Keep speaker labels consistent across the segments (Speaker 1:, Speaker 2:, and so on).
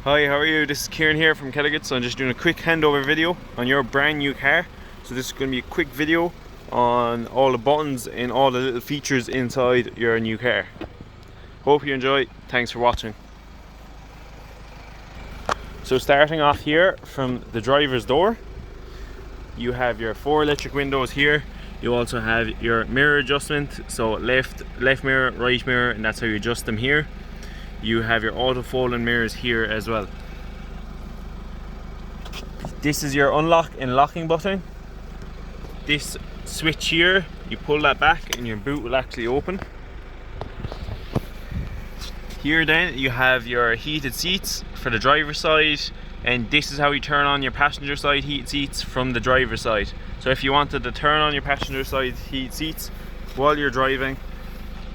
Speaker 1: Hi, how are you? This is Kieran here from Kelligett. So I'm just doing a quick handover video on your brand new car. So this is going to be a quick video on all the buttons and all the little features inside your new car. Hope you enjoy. Thanks for watching. So starting off here from the driver's door, you have your 4 electric windows here. You also have your mirror adjustment, so left mirror, right mirror, and that's how you adjust them here. You have your auto folding mirrors here as well. This is your unlock and locking button. This switch here, you pull that back and your boot will actually open. Here then you have your heated seats for the driver's side, and this is how you turn on your passenger side heated seats from the driver's side. So if you wanted to turn on your passenger side heated seats while you're driving,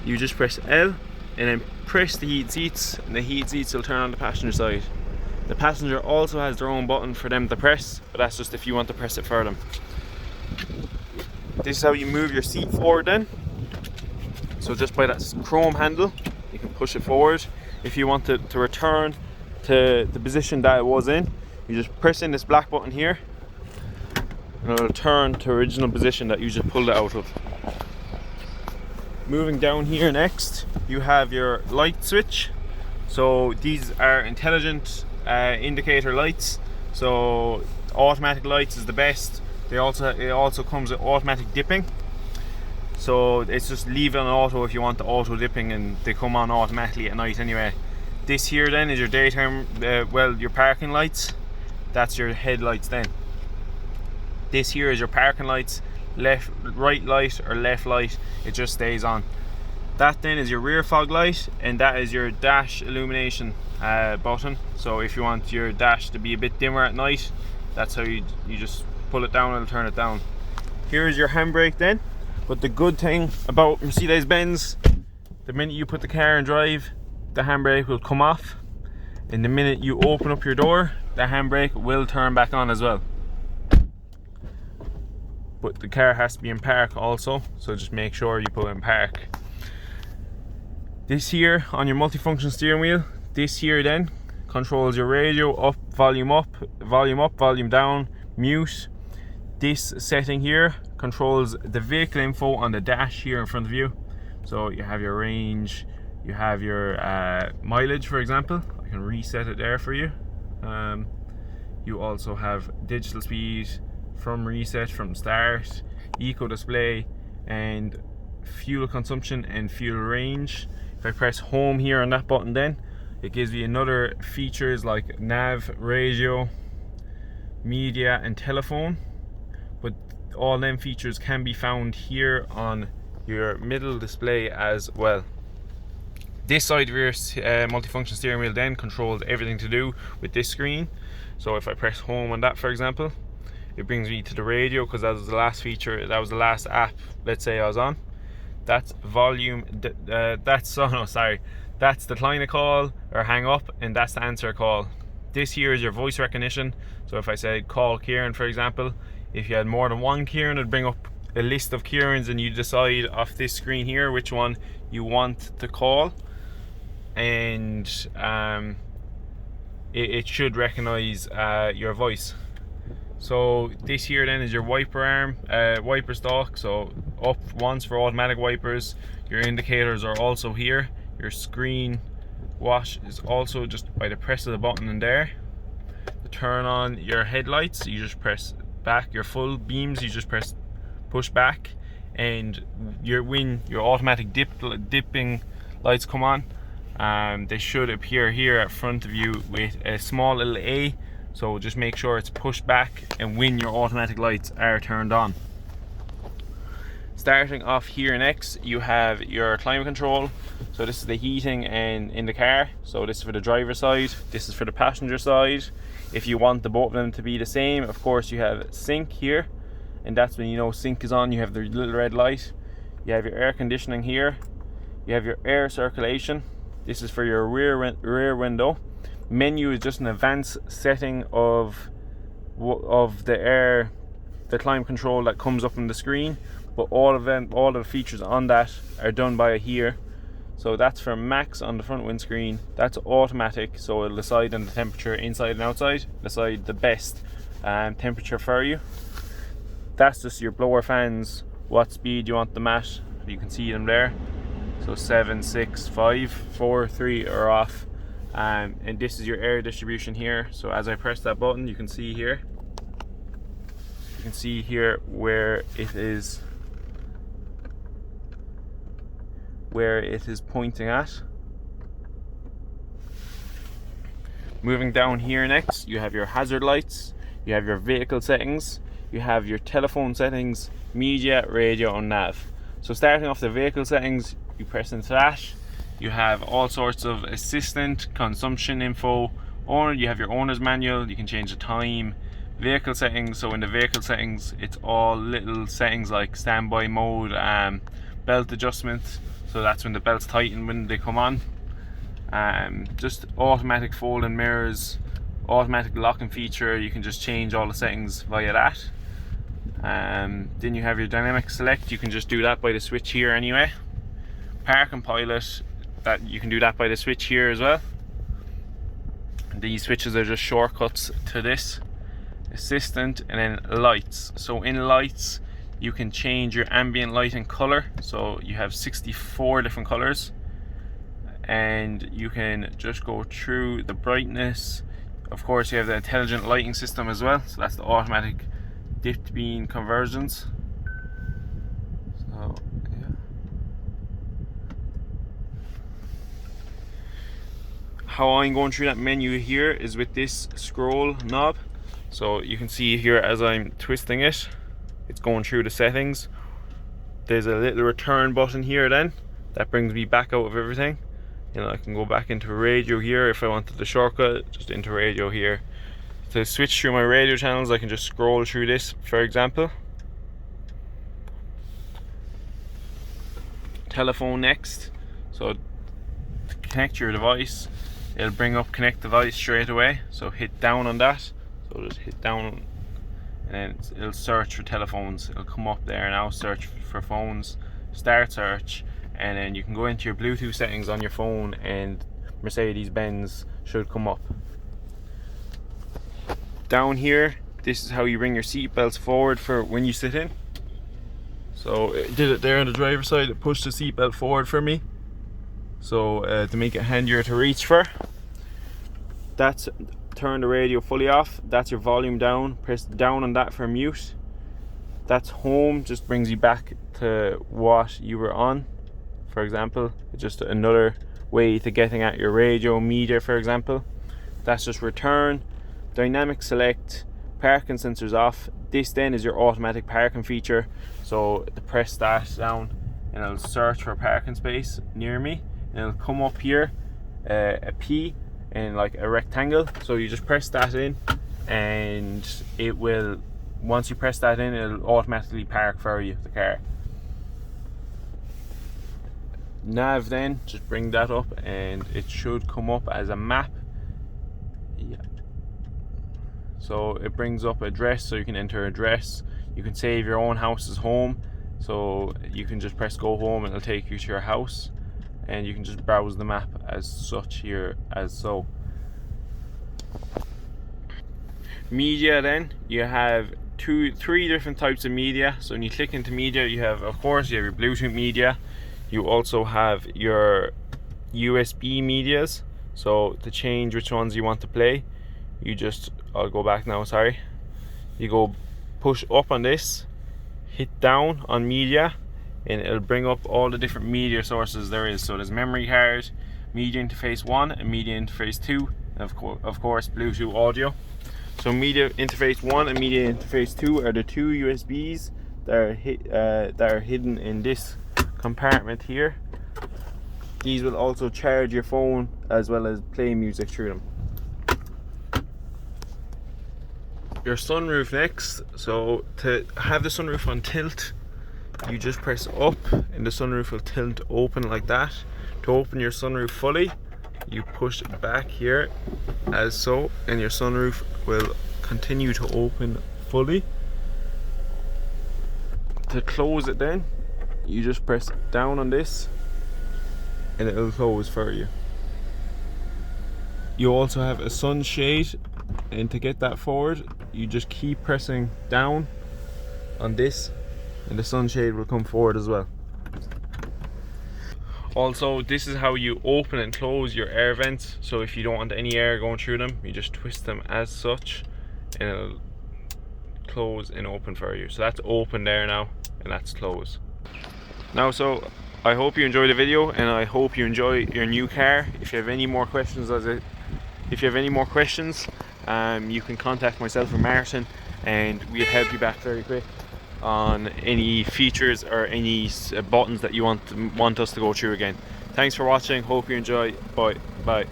Speaker 1: you just press L and then press the heated seats, and the heated seats will turn on the passenger side. The passenger also has their own button for them to press, but that's just if you want to press it for them. This is how you move your seat forward then. So just by that chrome handle, you can push it forward. If you want it to return to the position that it was in, you just press in this black button here, and it'll turn to original position that you just pulled it out of. Moving down here next, you have your light switch. So these are intelligent indicator lights. So automatic lights is the best. It also comes with automatic dipping. So it's just leave it on auto if you want the auto dipping, and they come on automatically at night anyway. This here then is your daytime, your parking lights. That's your headlights then. This here is your parking lights. Right light or left light, it just stays on. That then is your rear fog light, and that is your dash illumination button. So if you want your dash to be a bit dimmer at night, that's how you just pull it down and it'll turn it down. Here is your handbrake then. But the good thing about Mercedes-Benz, the minute you put the car in drive, the handbrake will come off, and the minute you open up your door, the handbrake will turn back on as well. But the car has to be in park also, so just make sure you put it in park. This here on your multifunction steering wheel, this here then controls your radio up, volume down, mute. This setting here controls the vehicle info on the dash here in front of you. So you have your range, you have your mileage, for example. I can reset it there for you. You also have digital speed, from reset, from start, eco display, and fuel consumption and fuel range. If I press home here on that button, then it gives me another features like nav, radio, media, and telephone. But all them features can be found here on your middle display as well. This side of your multifunction steering wheel then controls everything to do with this screen. So if I press home on that, for example, it brings me to the radio, because that was the last feature, that was the last app, let's say, I was on. That's volume, that's decline a call or hang up, and that's the answer a call. This here is your voice recognition. So if I said call Kieran, for example, if you had more than one Kieran, it'd bring up a list of Kierans, and you decide off this screen here which one you want to call, and it should recognize your voice. So this here then is your wiper arm, wiper stalk. So up once for automatic wipers. Your indicators are also here. Your screen wash is also just by the press of the button in there. To turn on your headlights, you just press back. Your full beams, you just push back, and when your automatic dipping lights come on, they should appear here at front of you with a small little A. So just make sure it's pushed back and when your automatic lights are turned on. Starting off here next, you have your climate control. So this is the heating and in the car. So this is for the driver's side, this is for the passenger side. If you want the both of them to be the same, of course you have sync here, and that's when you know sync is on. You have the little red light. You have your air conditioning here. You have your air circulation. This is for your rear window. Menu is just an advanced setting of the climate control that comes up on the screen, but all of the features on that are done by here. So that's for max on the front windscreen. That's automatic, so it'll decide on the temperature inside and outside, decide the best temperature for you. That's just your blower fans, what speed you want them at. You can see them there. So 7, 6, 5, 4, 3 are off. And this is your air distribution here. So as I press that button, you can see here. You can see here where it is pointing at. Moving down here next, you have your hazard lights, you have your vehicle settings, you have your telephone settings, media, radio and nav. So starting off the vehicle settings, you press into that. You have all sorts of assistant, consumption info, you have your owner's manual, you can change the time, vehicle settings. So in the vehicle settings, it's all little settings like standby mode, belt adjustment. So that's when the belts tighten when they come on. Just automatic folding mirrors, automatic locking feature. You can just change all the settings via that. Then you have your dynamic select. You can just do that by the switch here anyway. Park and pilot, that you can do that by the switch here as well. These switches are just shortcuts to this. Assistant, and then lights. So in lights, you can change your ambient lighting color. So you have 64 different colors, and you can just go through the brightness. Of course, you have the intelligent lighting system as well. So that's the automatic dipped beam conversions. So yeah. How I'm going through that menu here is with this scroll knob. So you can see here as I'm twisting it, it's going through the settings. There's a little return button here then that brings me back out of everything. You know, I can go back into radio here if I wanted the shortcut, just into radio here. To switch through my radio channels, I can just scroll through this, for example. Telephone next. So to connect your device, it'll bring up connect device straight away. So hit down on that. So just hit down, and then it'll search for telephones. It'll come up there now, search for phones, start search, and then you can go into your Bluetooth settings on your phone and Mercedes-Benz should come up. Down here, this is how you bring your seat belts forward for when you sit in. So it did it there on the driver's side, it pushed the seat belt forward for me. So to make it handier to reach for. That's turn the radio fully off. That's your volume down. Press down on that for mute. That's home, just brings you back to what you were on. For example, it's just another way to getting at your radio media, for example. That's just return. Dynamic select, parking sensors off. This then is your automatic parking feature. So to press that down, and it'll search for a parking space near me, and it'll come up here a P in like a rectangle. So you just press that in, and it will, once you press that in, it'll automatically park for you the car. Nav then, just bring that up and it should come up as a map. Yeah. So it brings up address, so you can enter address. You can save your own house as home, so you can just press go home and it'll take you to your house, and you can just browse the map as such here as so. Media then, you have three different types of media. So when you click into media, you have, of course, you have your Bluetooth media. You also have your USB medias. So to change which ones you want to play, you just, I'll go back now, sorry. You go push up on this, hit down on media, and it'll bring up all the different media sources there is. So there's memory card, media interface 1 and media interface 2, and of course Bluetooth audio. So media interface 1 and media interface 2 are the two USBs that are hidden in this compartment here. These will also charge your phone as well as play music through them. Your sunroof next. So to have the sunroof on tilt, you just press up and the sunroof will tilt open like that. To open your sunroof fully, you push it back here as so, and your sunroof will continue to open fully. To close it then, you just press down on this and it'll close for you. You also have a sunshade, and to get that forward you just keep pressing down on this and the sunshade will come forward as well. Also, this is how you open and close your air vents. So if you don't want any air going through them, you just twist them as such and it'll close and open for you. So that's open there now, and that's closed now. So I hope you enjoyed the video, and I hope you enjoy your new car. If you have any more questions, you can contact myself or Martin, and we'll help you back very quick on any features or any buttons that you want us to go through again. Thanks for watching. Hope you enjoy. Bye.